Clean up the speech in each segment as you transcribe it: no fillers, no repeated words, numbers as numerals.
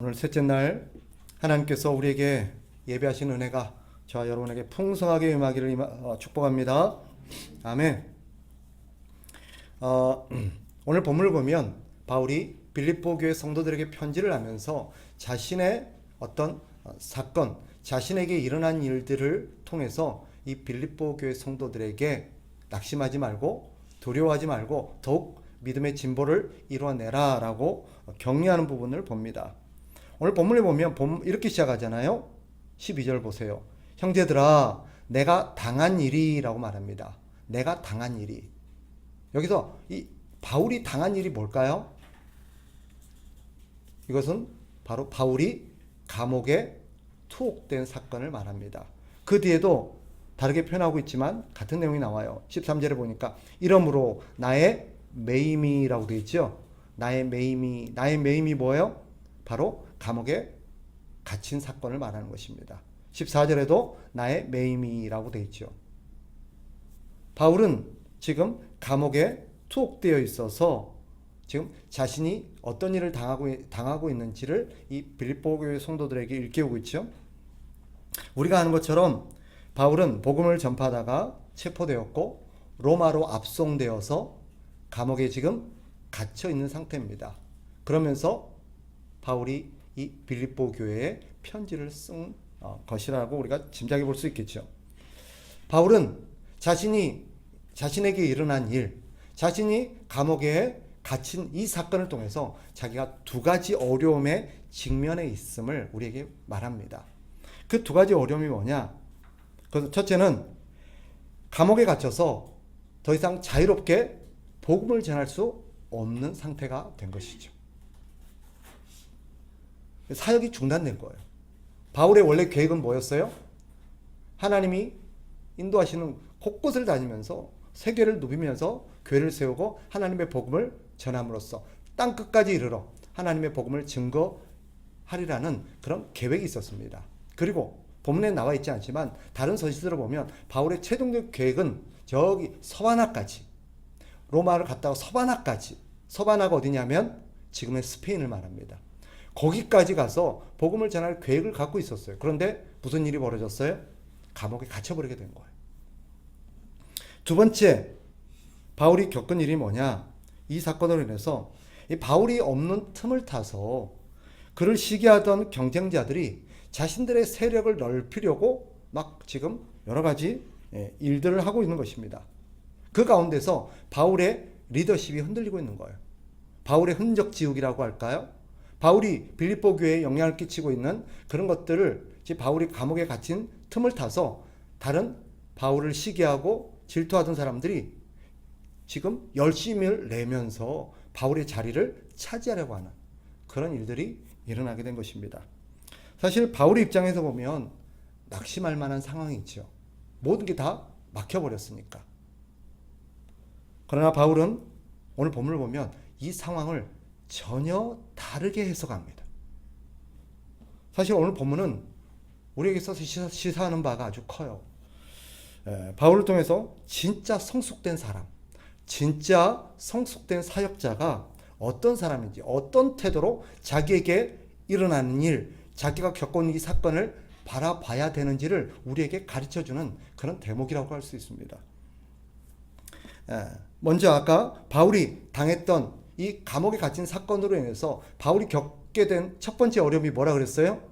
오늘 셋째 날 하나님께서 우리에게 예배하신 은혜가 저와 여러분에게 풍성하게 임하기를 축복합니다. 아멘. 오늘 본문을 보면 바울이 빌립보 교회 성도들에게 편지를 하면서 자신의 어떤 사건, 자신에게 일어난 일들을 통해서 이 빌립보 교회 성도들에게 낙심하지 말고 두려워하지 말고 더욱 믿음의 진보를 이루어내라 라고 격려하는 부분을 봅니다. 오늘 본문에 보면 이렇게 시작하잖아요. 12절 보세요. 형제들아 내가 당한 일이 라고 말합니다. 내가 당한 일이. 여기서 이 바울이 당한 일이 뭘까요? 이것은 바로 바울이 감옥에 투옥된 사건을 말합니다. 그 뒤에도 다르게 표현하고 있지만 같은 내용이 나와요. 13절에 보니까 이러므로 나의 매임이라고 되어 있죠. 나의 매임이 뭐예요? 바로 감옥에 갇힌 사건을 말하는 것입니다. 14절에도 나의 매임이라고 되어 있죠. 바울은 지금 감옥에 투옥되어 있어서 지금 자신이 어떤 일을 당하고 있는지를 이 빌립보 교회 성도들에게 일깨우고 있죠. 우리가 아는 것처럼 바울은 복음을 전파하다가 체포되었고 로마로 압송되어서 감옥에 지금 갇혀 있는 상태입니다. 그러면서 바울이 이 빌립보 교회에 편지를 쓴 것이라고 우리가 짐작해 볼 수 있겠죠. 바울은 자신에게 일어난 일, 자신이 감옥에 갇힌 이 사건을 통해서 자기가 두 가지 어려움에 직면해 있음을 우리에게 말합니다. 그 두 가지 어려움이 뭐냐? 그래서 첫째는 감옥에 갇혀서 더 이상 자유롭게 복음을 전할 수 없는 상태가 된 것이죠. 사역이 중단된 거예요. 바울의 원래 계획은 뭐였어요? 하나님이 인도하시는 곳곳을 다니면서 세계를 누비면서 교회를 세우고 하나님의 복음을 전함으로써 땅 끝까지 이르러 하나님의 복음을 증거하리라는 그런 계획이 있었습니다. 그리고 본문에 나와 있지 않지만 다른 서신들을 보면 바울의 최종적 계획은 저기 서바나까지, 로마를 갔다가 서바나까지, 서바나가 어디냐면 지금의 스페인을 말합니다. 거기까지 가서 복음을 전할 계획을 갖고 있었어요. 그런데 무슨 일이 벌어졌어요? 감옥에 갇혀버리게 된 거예요. 두 번째, 바울이 겪은 일이 뭐냐? 이 사건으로 인해서 이 바울이 없는 틈을 타서 그를 시기하던 경쟁자들이 자신들의 세력을 넓히려고 막 지금 여러 가지 일들을 하고 있는 것입니다. 그 가운데서 바울의 리더십이 흔들리고 있는 거예요. 바울의 흔적 지우기라고 할까요? 바울이 빌립보 교회에 영향을 끼치고 있는 그런 것들을 바울이 감옥에 갇힌 틈을 타서 다른 바울을 시기하고 질투하던 사람들이 지금 열심을 내면서 바울의 자리를 차지하려고 하는 그런 일들이 일어나게 된 것입니다. 사실 바울의 입장에서 보면 낙심할 만한 상황이 있죠. 모든 게 다 막혀버렸으니까. 그러나 바울은 오늘 본문을 보면 이 상황을 전혀 다르게 해석합니다. 사실 오늘 본문은 우리에게서 시사하는 바가 아주 커요. 바울을 통해서 진짜 성숙된 사람, 진짜 성숙된 사역자가 어떤 사람인지, 어떤 태도로 자기에게 일어나는 일, 자기가 겪어온 이 사건을 바라봐야 되는지를 우리에게 가르쳐주는 그런 대목이라고 할 수 있습니다. 먼저 아까 바울이 당했던 이 감옥에 갇힌 사건으로 인해서 바울이 겪게 된 첫 번째 어려움이 뭐라 그랬어요?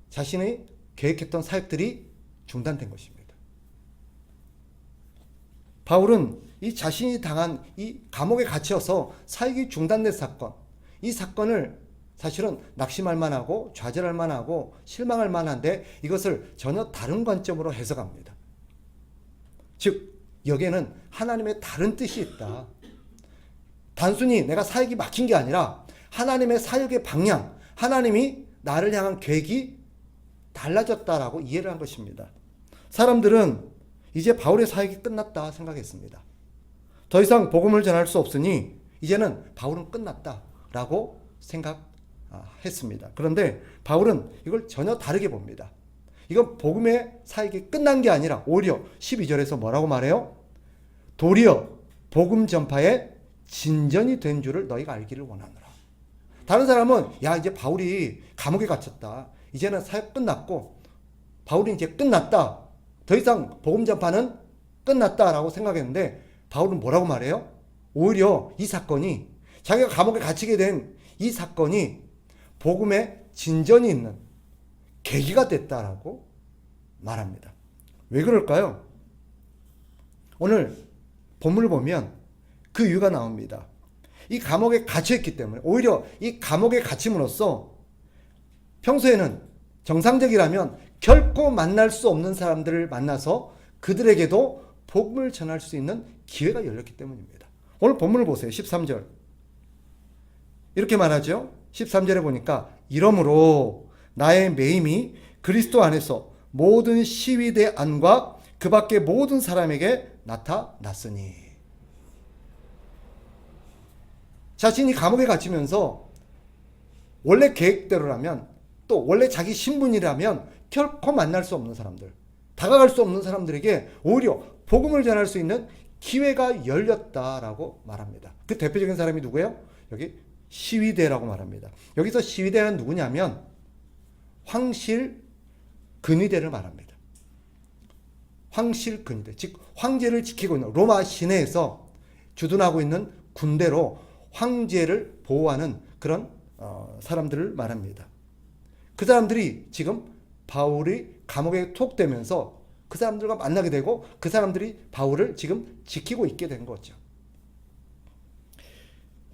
자신이 계획했던 사역들이 중단된 것입니다. 바울은 이 자신이 당한 이 감옥에 갇혀서 사역이 중단된 사건, 이 사건을 사실은 낙심할 만하고 좌절할 만하고 실망할 만한데 이것을 전혀 다른 관점으로 해석합니다. 즉 여기에는 하나님의 다른 뜻이 있다. 단순히 내가 사역이 막힌 게 아니라 하나님의 사역의 방향, 하나님이 나를 향한 계획이 달라졌다라고 이해를 한 것입니다. 사람들은 이제 바울의 사역이 끝났다 생각했습니다. 더 이상 복음을 전할 수 없으니 이제는 바울은 끝났다라고 생각했습니다. 그런데 바울은 이걸 전혀 다르게 봅니다. 이건 복음의 사역이 끝난 게 아니라 오히려 12절에서 뭐라고 말해요? 도리어 복음 전파에 진전이 된 줄을 너희가 알기를 원하노라. 다른 사람은 야 이제 바울이 감옥에 갇혔다. 이제는 사역 끝났고 바울이 이제 끝났다. 더 이상 복음 전파는 끝났다라고 생각했는데 바울은 뭐라고 말해요? 오히려 이 사건이 자기가 감옥에 갇히게 된 이 사건이 복음의 진전이 있는 계기가 됐다라고 말합니다. 왜 그럴까요? 오늘 본문을 보면 그 이유가 나옵니다. 이 감옥에 갇혀있기 때문에 오히려 이 감옥에 갇힘으로써 평소에는 정상적이라면 결코 만날 수 없는 사람들을 만나서 그들에게도 복음을 전할 수 있는 기회가 열렸기 때문입니다. 오늘 본문을 보세요. 13절. 이렇게 말하죠. 13절에 보니까 이러므로 나의 매임이 그리스도 안에서 모든 시위대 안과 그 밖의 모든 사람에게 나타났으니. 자신이 감옥에 갇히면서 원래 계획대로라면 또 원래 자기 신분이라면 결코 만날 수 없는 사람들, 다가갈 수 없는 사람들에게 오히려 복음을 전할 수 있는 기회가 열렸다라고 말합니다. 그 대표적인 사람이 누구예요? 여기 시위대라고 말합니다. 여기서 시위대는 누구냐면 황실 근위대를 말합니다. 황실 근위대, 즉 황제를 지키고 있는 로마 시내에서 주둔하고 있는 군대로 황제를 보호하는 그런 사람들을 말합니다. 그 사람들이 지금 바울이 감옥에 투옥되면서 그 사람들과 만나게 되고 그 사람들이 바울을 지금 지키고 있게 된 거죠.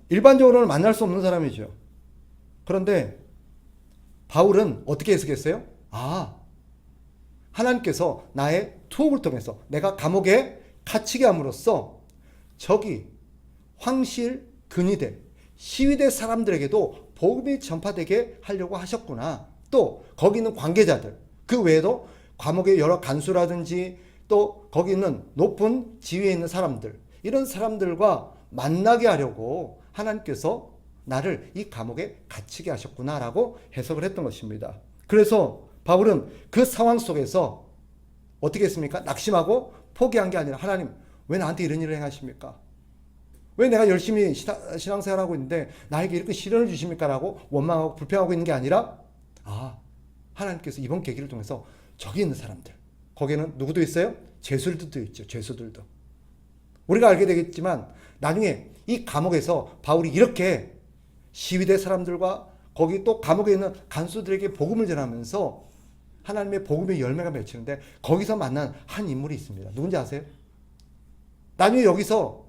일반적으로는 만날 수 없는 사람이죠. 그런데 바울은 어떻게 해석했어요? 하나님께서 나의 투옥을 통해서 내가 감옥에 갇히게 함으로써 저기 황실 근위대 시위대 사람들에게도 복음이 전파되게 하려고 하셨구나. 또 거기 있는 관계자들 그 외에도 감옥의 여러 간수라든지 또 거기 있는 높은 지위에 있는 사람들 이런 사람들과 만나게 하려고 하나님께서 나를 이 감옥에 갇히게 하셨구나라고 해석을 했던 것입니다. 그래서 바울은 그 상황 속에서 어떻게 했습니까? 낙심하고 포기한 게 아니라 하나님 왜 나한테 이런 일을 행하십니까? 왜 내가 열심히 신앙생활하고 있는데 나에게 이렇게 시련을 주십니까? 라고 원망하고 불평하고 있는 게 아니라 하나님께서 이번 계기를 통해서 저기 있는 사람들 거기에는 누구도 있어요? 죄수들도 있죠. 죄수들도. 우리가 알게 되겠지만 나중에 이 감옥에서 바울이 이렇게 시위대 사람들과 거기 또 감옥에 있는 간수들에게 복음을 전하면서 하나님의 복음의 열매가 맺히는데 거기서 만난 한 인물이 있습니다. 누군지 아세요? 나중에 여기서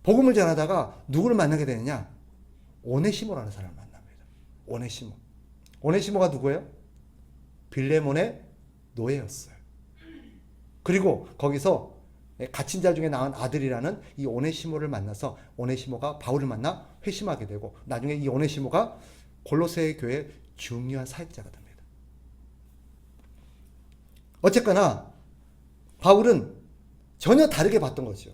복음을 전하다가 누구를 만나게 되느냐? 오네시모라는 사람을 만납니다. 오네시모. 오네시모가 누구예요? 빌레몬의 노예였어요. 그리고 거기서 갇힌 자 중에 낳은 아들이라는 이 오네시모를 만나서 오네시모가 바울을 만나 회심하게 되고 나중에 이 오네시모가 골로새 교회의 중요한 사역자가 됩니다. 어쨌거나 바울은 전혀 다르게 봤던 거죠.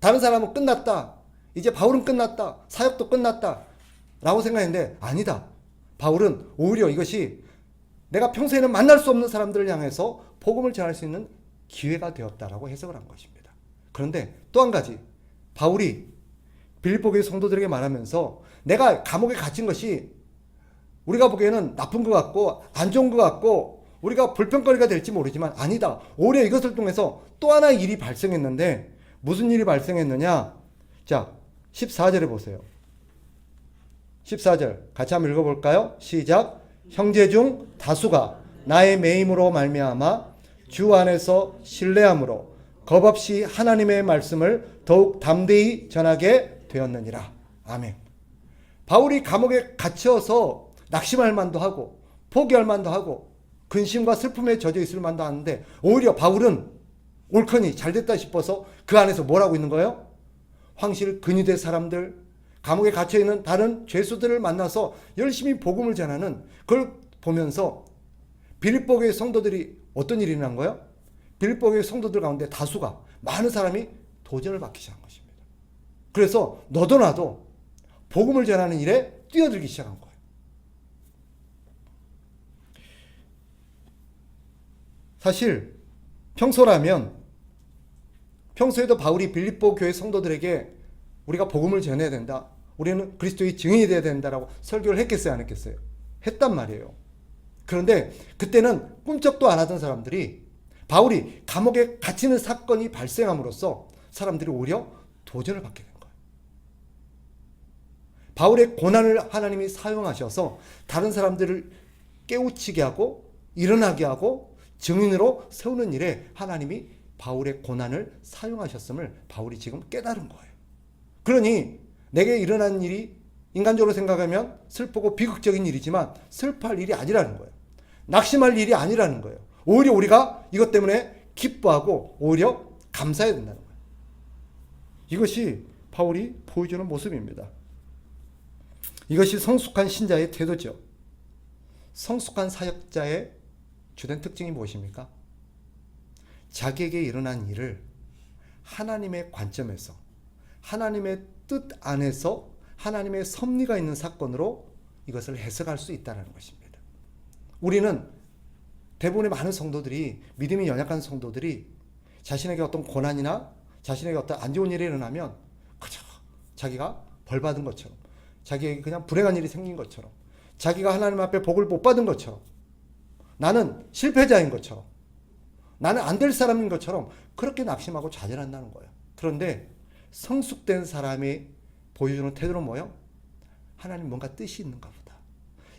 다른 사람은 끝났다. 이제 바울은 끝났다. 사역도 끝났다. 라고 생각했는데 아니다. 바울은 오히려 이것이 내가 평소에는 만날 수 없는 사람들을 향해서 복음을 전할 수 있는 기회가 되었다라고 해석을 한 것입니다. 그런데 또 한 가지 바울이 빌립보 교회 성도들에게 말하면서 내가 감옥에 갇힌 것이 우리가 보기에는 나쁜 것 같고 안 좋은 것 같고 우리가 불평거리가 될지 모르지만 아니다. 오히려 이것을 통해서 또 하나의 일이 발생했는데 무슨 일이 발생했느냐? 자, 14절에 보세요. 14절 같이 한번 읽어볼까요? 시작. 형제 중 다수가 나의 매임으로 말미암아 주 안에서 신뢰함으로 겁없이 하나님의 말씀을 더욱 담대히 전하게 되었느니라. 아멘. 바울이 감옥에 갇혀서 낙심할 만도 하고 포기할 만도 하고 근심과 슬픔에 젖어 있을 만도 하는데 오히려 바울은 옳거니 잘됐다 싶어서 그 안에서 뭘 하고 있는 거예요? 황실 근위대 사람들, 감옥에 갇혀있는 다른 죄수들을 만나서 열심히 복음을 전하는 그걸 보면서 빌립보 교회 성도들이 어떤 일이 일어난 거예요? 빌립보 교회 성도들 가운데 다수가 많은 사람이 도전을 받기 시작한 것입니다. 그래서 너도 나도 복음을 전하는 일에 뛰어들기 시작한 거예요. 사실 평소라면 평소에도 바울이 빌립보 교회 성도들에게 우리가 복음을 전해야 된다. 우리는 그리스도의 증인이 되어야 된다라고 설교를 했겠어요, 안 했겠어요? 했단 말이에요. 그런데 그때는 꿈쩍도 안 하던 사람들이 바울이 감옥에 갇히는 사건이 발생함으로써 사람들이 오히려 도전을 받게 된 거예요. 바울의 고난을 하나님이 사용하셔서 다른 사람들을 깨우치게 하고 일어나게 하고 증인으로 세우는 일에 하나님이 바울의 고난을 사용하셨음을 바울이 지금 깨달은 거예요. 그러니 내게 일어난 일이 인간적으로 생각하면 슬프고 비극적인 일이지만 슬퍼할 일이 아니라는 거예요. 낙심할 일이 아니라는 거예요. 오히려 우리가 이것 때문에 기뻐하고 오히려 감사해야 된다는 거예요. 이것이 바울이 보여주는 모습입니다. 이것이 성숙한 신자의 태도죠. 성숙한 사역자의 주된 특징이 무엇입니까? 자기에게 일어난 일을 하나님의 관점에서 하나님의 뜻 안에서 하나님의 섭리가 있는 사건으로 이것을 해석할 수 있다는 것입니다. 우리는 대부분의 많은 성도들이, 믿음이 연약한 성도들이 자신에게 어떤 고난이나 자신에게 어떤 안 좋은 일이 일어나면 그저 자기가 벌 받은 것처럼, 자기에게 그냥 불행한 일이 생긴 것처럼, 자기가 하나님 앞에 복을 못 받은 것처럼, 나는 실패자인 것처럼, 나는 안 될 사람인 것처럼 그렇게 낙심하고 좌절한다는 거예요. 그런데 성숙된 사람이 보여주는 태도는 뭐예요? 하나님 뭔가 뜻이 있는가 보다.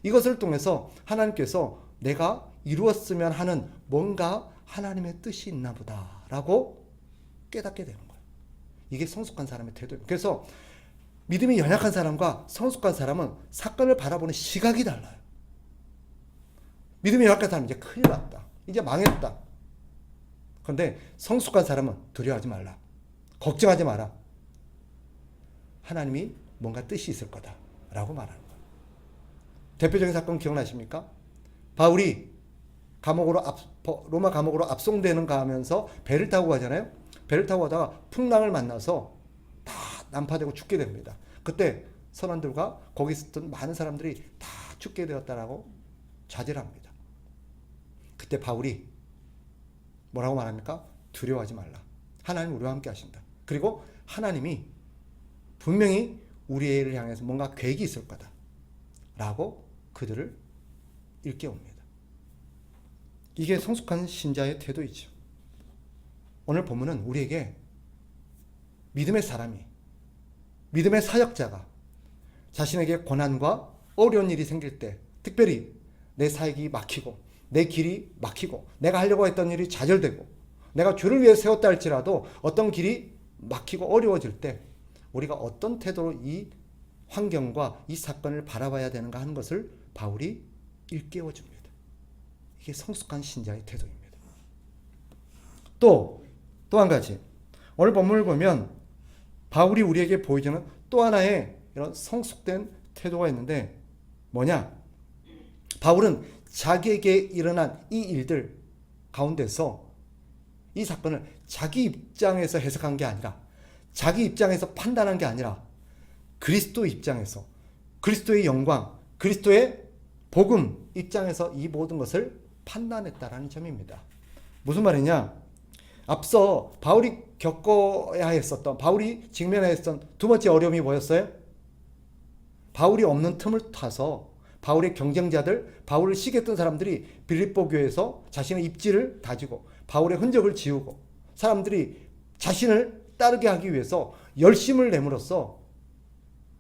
이것을 통해서 하나님께서 내가 이루었으면 하는 뭔가 하나님의 뜻이 있나 보다라고 깨닫게 되는 거예요. 이게 성숙한 사람의 태도예요. 그래서 믿음이 연약한 사람과 성숙한 사람은 사건을 바라보는 시각이 달라요. 믿음이 연약한 사람은 이제 큰일 났다, 이제 망했다. 그런데 성숙한 사람은 두려워하지 말라, 걱정하지 마라, 하나님이 뭔가 뜻이 있을 거다라고 말하는 거예요. 대표적인 사건 기억나십니까? 바울이 로마 감옥으로 압송되는 가면서 배를 타고 가잖아요. 배를 타고 가다가 풍랑을 만나서 다 난파되고 죽게 됩니다. 그때 선원들과 거기 있었던 많은 사람들이 다 죽게 되었다라고 좌절합니다. 그때 바울이 뭐라고 말합니까? 두려워하지 말라, 하나님 우리와 함께 하신다. 그리고 하나님이 분명히 우리를 향해서 뭔가 계획이 있을 거다 라고 그들을 일깨웁니다. 이게 성숙한 신자의 태도이죠. 오늘 본문은 우리에게 믿음의 사람이, 믿음의 사역자가 자신에게 고난과 어려운 일이 생길 때, 특별히 내 사역이 막히고 내 길이 막히고 내가 하려고 했던 일이 좌절되고 내가 주를 위해 세웠다 할지라도 어떤 길이 막히고 어려워질 때 우리가 어떤 태도로 이 환경과 이 사건을 바라봐야 되는가 하는 것을 바울이 일깨워 줍니다. 이게 성숙한 신자의 태도입니다. 또 한 가지, 오늘 본문을 보면 바울이 우리에게 보여주는 또 하나의 이런 성숙된 태도가 있는데 뭐냐? 바울은 자기에게 일어난 이 일들 가운데서 이 사건을 자기 입장에서 해석한 게 아니라, 자기 입장에서 판단한 게 아니라 그리스도 입장에서, 그리스도의 영광, 그리스도의 복음 입장에서 이 모든 것을 판단했다라는 점입니다. 무슨 말이냐? 앞서 바울이 겪어야 했었던, 바울이 직면해야 했던 두 번째 어려움이 뭐였어요? 바울이 없는 틈을 타서 바울의 경쟁자들, 바울을 시기했던 사람들이 빌립보 교회에서 자신의 입지를 다지고 바울의 흔적을 지우고 사람들이 자신을 따르게 하기 위해서 열심을 내므로써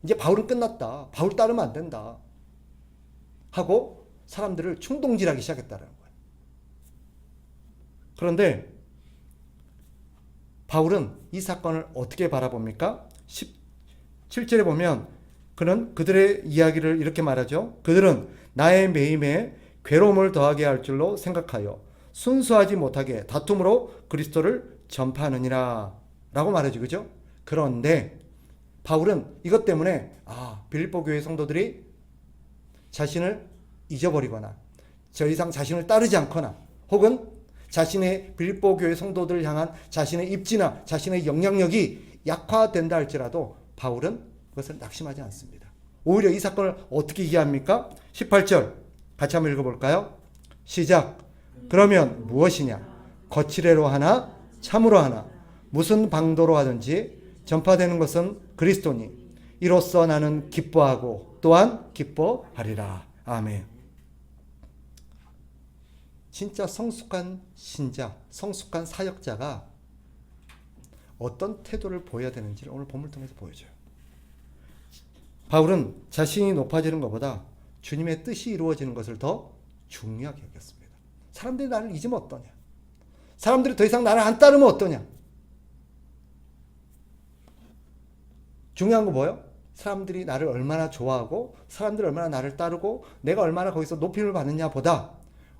이제 바울은 끝났다, 바울 따르면 안 된다 하고 사람들을 충동질하기 시작했다는 거예요. 그런데 바울은 이 사건을 어떻게 바라봅니까? 17절에 보면 그는 그들의 이야기를 이렇게 말하죠. 그들은 나의 매임에 괴로움을 더하게 할 줄로 생각하여 순수하지 못하게 다툼으로 그리스도를 전파하느니라 라고 말하죠. 그죠? 그런데 바울은 이것 때문에 빌립보 교회 성도들이 자신을 잊어버리거나 더 이상 자신을 따르지 않거나 혹은 자신의 빌립보 교회 성도들을 향한 자신의 입지나 자신의 영향력이 약화된다 할지라도 바울은 그것을 낙심하지 않습니다. 오히려 이 사건을 어떻게 이해합니까? 18절 같이 한번 읽어볼까요? 시작. 그러면 무엇이냐? 거칠애로 하나 참으로 하나 무슨 방도로 하든지 전파되는 것은 그리스도니 이로써 나는 기뻐하고 또한 기뻐하리라. 아멘. 진짜 성숙한 신자, 성숙한 사역자가 어떤 태도를 보여야 되는지를 오늘 본문을 통해서 보여줘요. 바울은 자신이 높아지는 것보다 주님의 뜻이 이루어지는 것을 더 중요하게 여겼습니다. 사람들이 나를 잊으면 어떠냐? 사람들이 더 이상 나를 안 따르면 어떠냐? 중요한 거 뭐예요? 사람들이 나를 얼마나 좋아하고 사람들이 얼마나 나를 따르고 내가 얼마나 거기서 높임을 받느냐 보다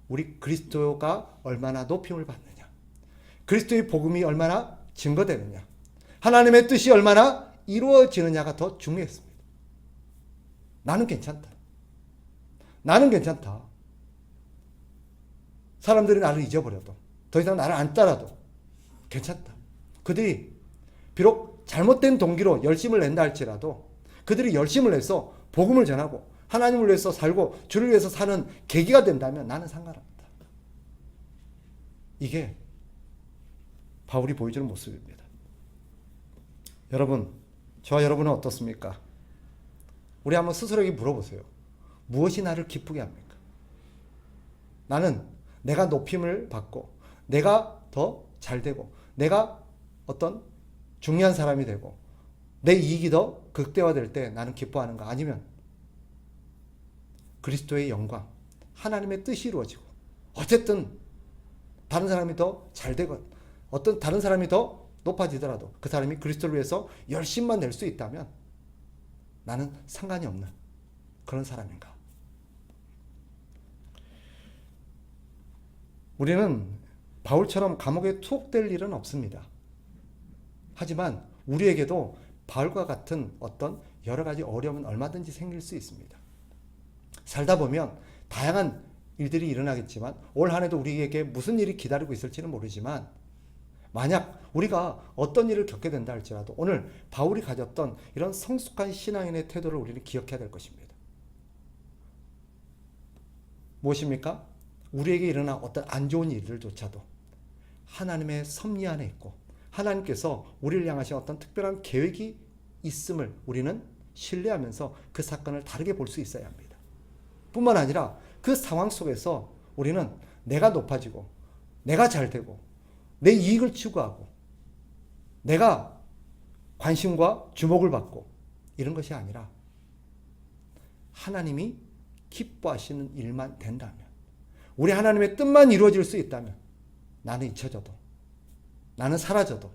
우리 그리스도가 얼마나 높임을 받느냐, 그리스도의 복음이 얼마나 증거되느냐, 하나님의 뜻이 얼마나 이루어지느냐가 더 중요했습니다. 나는 괜찮다. 나는 괜찮다. 사람들이 나를 잊어버려도 더 이상 나를 안 따라도 괜찮다. 그들이 비록 잘못된 동기로 열심을 낸다 할지라도 그들이 열심을 내서 복음을 전하고 하나님을 위해서 살고 주를 위해서 사는 계기가 된다면 나는 상관없다. 이게 바울이 보여주는 모습입니다. 여러분, 저와 여러분은 어떻습니까? 우리 한번 스스로에게 물어보세요. 무엇이 나를 기쁘게 합니까? 나는 내가 높임을 받고 내가 더 잘되고 내가 어떤 중요한 사람이 되고 내 이익이 더 극대화될 때 나는 기뻐하는가? 아니면 그리스도의 영광, 하나님의 뜻이 이루어지고 어쨌든 다른 사람이 더 잘되건 어떤 다른 사람이 더 높아지더라도 그 사람이 그리스도를 위해서 열심만 낼 수 있다면 나는 상관이 없는 그런 사람인가? 우리는 바울처럼 감옥에 투옥될 일은 없습니다. 하지만 우리에게도 바울과 같은 어떤 여러 가지 어려움은 얼마든지 생길 수 있습니다. 살다 보면 다양한 일들이 일어나겠지만 올 한 해도 우리에게 무슨 일이 기다리고 있을지는 모르지만 만약 우리가 어떤 일을 겪게 된다 할지라도 오늘 바울이 가졌던 이런 성숙한 신앙인의 태도를 우리는 기억해야 될 것입니다. 무엇입니까? 우리에게 일어난 어떤 안 좋은 일들조차도 하나님의 섭리 안에 있고 하나님께서 우리를 향하신 어떤 특별한 계획이 있음을 우리는 신뢰하면서 그 사건을 다르게 볼 수 있어야 합니다. 뿐만 아니라 그 상황 속에서 우리는 내가 높아지고 내가 잘되고 내 이익을 추구하고 내가 관심과 주목을 받고 이런 것이 아니라 하나님이 기뻐하시는 일만 된다면 우리 하나님의 뜻만 이루어질 수 있다면 나는 잊혀져도 나는 사라져도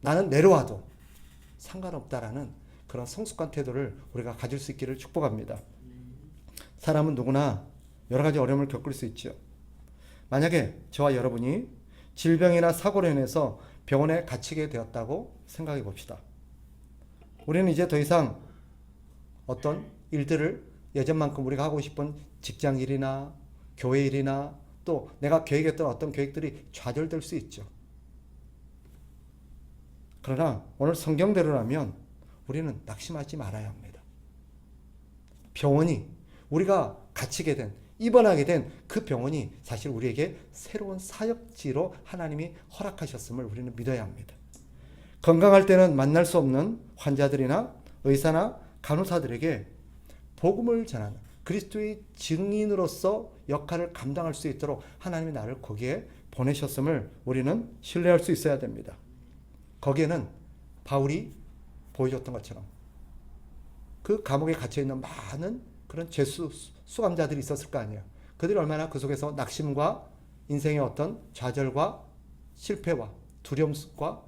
나는 내려와도 상관없다라는 그런 성숙한 태도를 우리가 가질 수 있기를 축복합니다. 사람은 누구나 여러 가지 어려움을 겪을 수 있죠. 만약에 저와 여러분이 질병이나 사고로 인해서 병원에 갇히게 되었다고 생각해 봅시다. 우리는 이제 더 이상 어떤 일들을 예전만큼 우리가 하고 싶은 직장 일이나 교회 일이나 또 내가 계획했던 어떤 계획들이 좌절될 수 있죠. 그러나 오늘 성경대로라면 우리는 낙심하지 말아야 합니다. 병원이 우리가 갇히게 된 입원하게 된 그 병원이 사실 우리에게 새로운 사역지로 하나님이 허락하셨음을 우리는 믿어야 합니다. 건강할 때는 만날 수 없는 환자들이나 의사나 간호사들에게 복음을 전하는 그리스도의 증인으로서 역할을 감당할 수 있도록 하나님이 나를 거기에 보내셨음을 우리는 신뢰할 수 있어야 됩니다. 거기에는 바울이 보여줬던 것처럼 그 감옥에 갇혀있는 많은 그런 죄수 수감자들이 있었을 거 아니에요. 그들이 얼마나 그 속에서 낙심과 인생의 어떤 좌절과 실패와 두려움과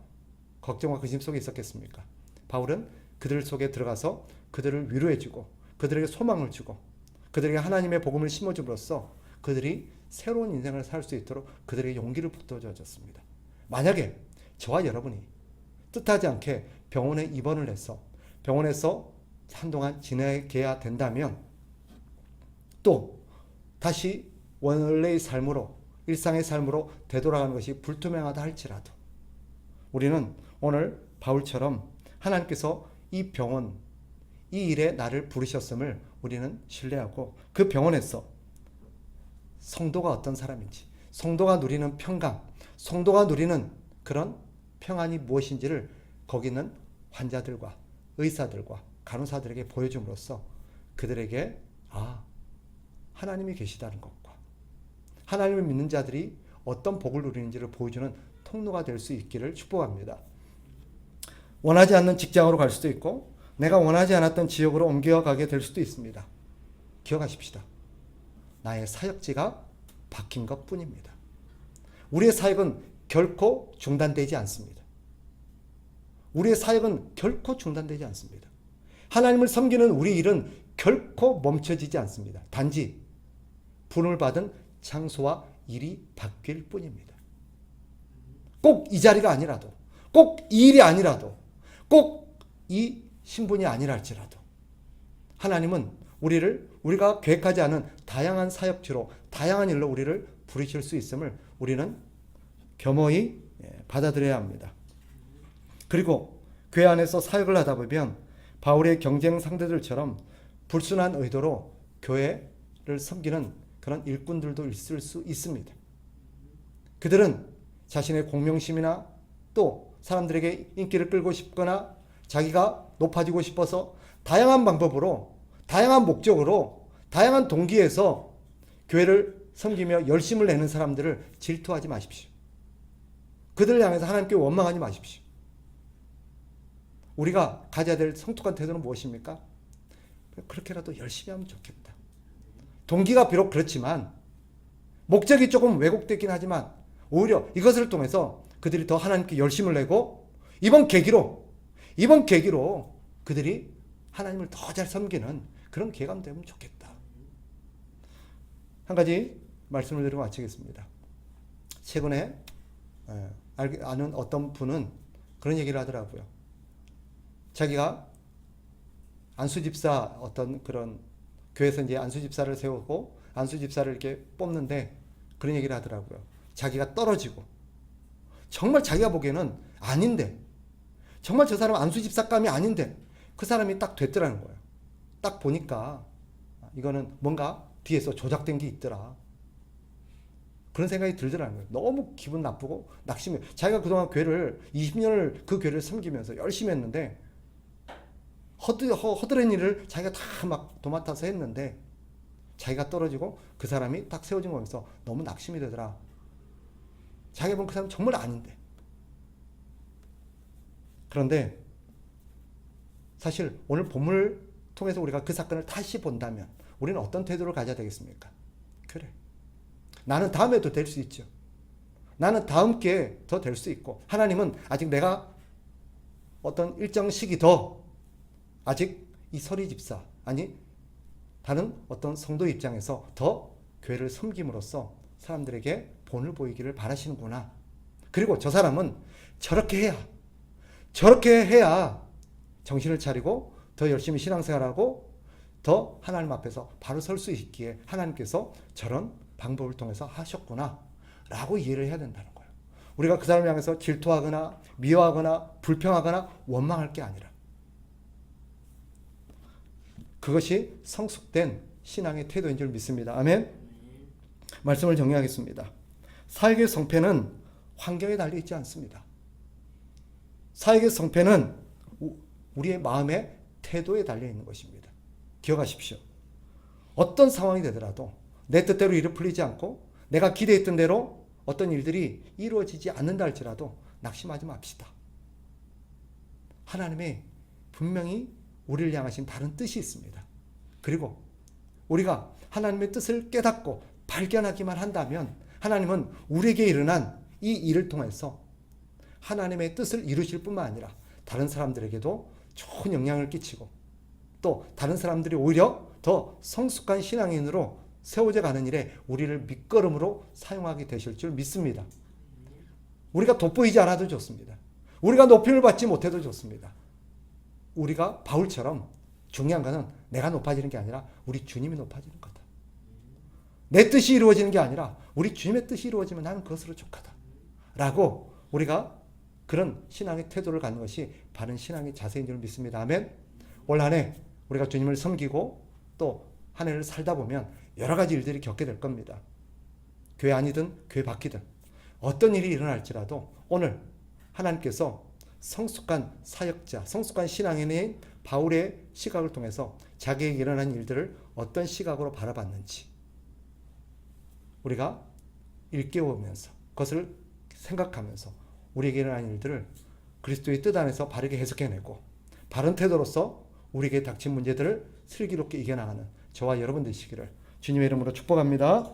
걱정과 근심 속에 있었겠습니까? 바울은 그들 속에 들어가서 그들을 위로해주고 그들에게 소망을 주고 그들에게 하나님의 복음을 심어줌으로써 그들이 새로운 인생을 살 수 있도록 그들에게 용기를 북돋아줬습니다. 만약에 저와 여러분이 뜻하지 않게 병원에 입원을 해서 병원에서 한동안 지내게야 된다면 또 다시 원래의 삶으로 일상의 삶으로 되돌아가는 것이 불투명하다 할지라도 우리는 오늘 바울처럼 하나님께서 이 병원 이 일에 나를 부르셨음을 우리는 신뢰하고 그 병원에서 성도가 어떤 사람인지 성도가 누리는 평강 성도가 누리는 그런 평안이 무엇인지를 거기 있는 환자들과 의사들과 간호사들에게 보여줌으로써 그들에게 하나님이 계시다는 것과 하나님을 믿는 자들이 어떤 복을 누리는지를 보여주는 통로가 될 수 있기를 축복합니다. 원하지 않는 직장으로 갈 수도 있고 내가 원하지 않았던 지역으로 옮겨가게 될 수도 있습니다. 기억하십시다. 나의 사역지가 바뀐 것뿐입니다. 우리의 사역은 결코 중단되지 않습니다. 우리의 사역은 결코 중단되지 않습니다. 하나님을 섬기는 우리 일은 결코 멈춰지지 않습니다. 단지 부름을 받은 장소와 일이 바뀔 뿐입니다. 꼭 이 자리가 아니라도, 꼭 이 일이 아니라도, 꼭 이 신분이 아니라 할지라도 하나님은 우리가 계획하지 않은 다양한 사역지로 다양한 일로 우리를 부르실 수 있음을 우리는 겸허히 받아들여야 합니다. 그리고 교회 안에서 사역을 하다 보면 바울의 경쟁 상대들처럼 불순한 의도로 교회를 섬기는 그런 일꾼들도 있을 수 있습니다. 그들은 자신의 공명심이나 또 사람들에게 인기를 끌고 싶거나 자기가 높아지고 싶어서 다양한 방법으로, 다양한 목적으로, 다양한 동기에서 교회를 섬기며 열심을 내는 사람들을 질투하지 마십시오. 그들을 향해서 하나님께 원망하지 마십시오. 우리가 가져야 될 성숙한 태도는 무엇입니까? 그렇게라도 열심히 하면 좋겠다. 동기가 비록 그렇지만 목적이 조금 왜곡되긴 하지만 오히려 이것을 통해서 그들이 더 하나님께 열심을 내고 이번 계기로 그들이 하나님을 더 잘 섬기는 그런 기회가 되면 좋겠다. 한 가지 말씀을 드리고 마치겠습니다. 최근에 아는 어떤 분은 그런 얘기를 하더라고요. 자기가 안수집사 어떤 그런 교회에서 이제 안수집사를 세우고 안수집사를 이렇게 뽑는데 그런 얘기를 하더라고요. 자기가 떨어지고 정말 자기가 보기에는 아닌데 정말 저 사람 안수집사감이 아닌데 그 사람이 딱 됐더라는 거예요. 딱 보니까 이거는 뭔가 뒤에서 조작된 게 있더라. 그런 생각이 들더라는 거예요. 너무 기분 나쁘고 낙심해요. 자기가 그동안 교회를 20년을 그 교회를 섬기면서 열심히 했는데 허드렛 일을 자기가 다 막 도맡아서 했는데 자기가 떨어지고 그 사람이 딱 세워진 거면서 너무 낙심이 되더라. 자기가 본 그 사람 정말 아닌데. 그런데 사실 오늘 본문을 통해서 우리가 그 사건을 다시 본다면 우리는 어떤 태도를 가져야 되겠습니까? 그래. 나는 다음에도 될 수 있죠. 나는 다음 기회에 더 될 수 있고 하나님은 아직 내가 어떤 일정 시기 더 아직 이 서리 집사 아니 다른 어떤 성도 입장에서 더 교회를 섬김으로써 사람들에게 본을 보이기를 바라시는구나. 그리고 저 사람은 저렇게 해야 정신을 차리고 더 열심히 신앙생활하고 더 하나님 앞에서 바로 설 수 있기에 하나님께서 저런 방법을 통해서 하셨구나 라고 이해를 해야 된다는 거예요. 우리가 그 사람을 향해서 질투하거나 미워하거나 불평하거나 원망할 게 아니라 그것이 성숙된 신앙의 태도인 줄 믿습니다. 아멘. 말씀을 정리하겠습니다. 사역의 성패는 환경에 달려있지 않습니다. 사역의 성패는 우리의 마음의 태도에 달려있는 것입니다. 기억하십시오. 어떤 상황이 되더라도 내 뜻대로 일이 풀리지 않고 내가 기대했던 대로 어떤 일들이 이루어지지 않는다 할지라도 낙심하지 맙시다. 하나님의 분명히 우리를 향하신 다른 뜻이 있습니다. 그리고 우리가 하나님의 뜻을 깨닫고 발견하기만 한다면 하나님은 우리에게 일어난 이 일을 통해서 하나님의 뜻을 이루실 뿐만 아니라 다른 사람들에게도 좋은 영향을 끼치고 또 다른 사람들이 오히려 더 성숙한 신앙인으로 세워져 가는 일에 우리를 밑거름으로 사용하게 되실 줄 믿습니다. 우리가 돋보이지 않아도 좋습니다. 우리가 높임을 받지 못해도 좋습니다. 우리가 바울처럼 중요한 것은 내가 높아지는 게 아니라 우리 주님이 높아지는 거다. 내 뜻이 이루어지는 게 아니라 우리 주님의 뜻이 이루어지면 나는 그것으로 족하다. 라고 우리가 그런 신앙의 태도를 갖는 것이 바른 신앙의 자세인 줄 믿습니다. 아멘. 올 한 해 우리가 주님을 섬기고 또 한 해를 살다 보면 여러 가지 일들이 겪게 될 겁니다. 교회 안이든 교회 밖이든 어떤 일이 일어날지라도 오늘 하나님께서 성숙한 사역자, 성숙한 신앙인의 바울의 시각을 통해서 자기에게 일어난 일들을 어떤 시각으로 바라봤는지 우리가 일깨우면서 그것을 생각하면서 우리에게 일어난 일들을 그리스도의 뜻 안에서 바르게 해석해내고 바른 태도로서 우리에게 닥친 문제들을 슬기롭게 이겨나가는 저와 여러분 되시기를 주님의 이름으로 축복합니다.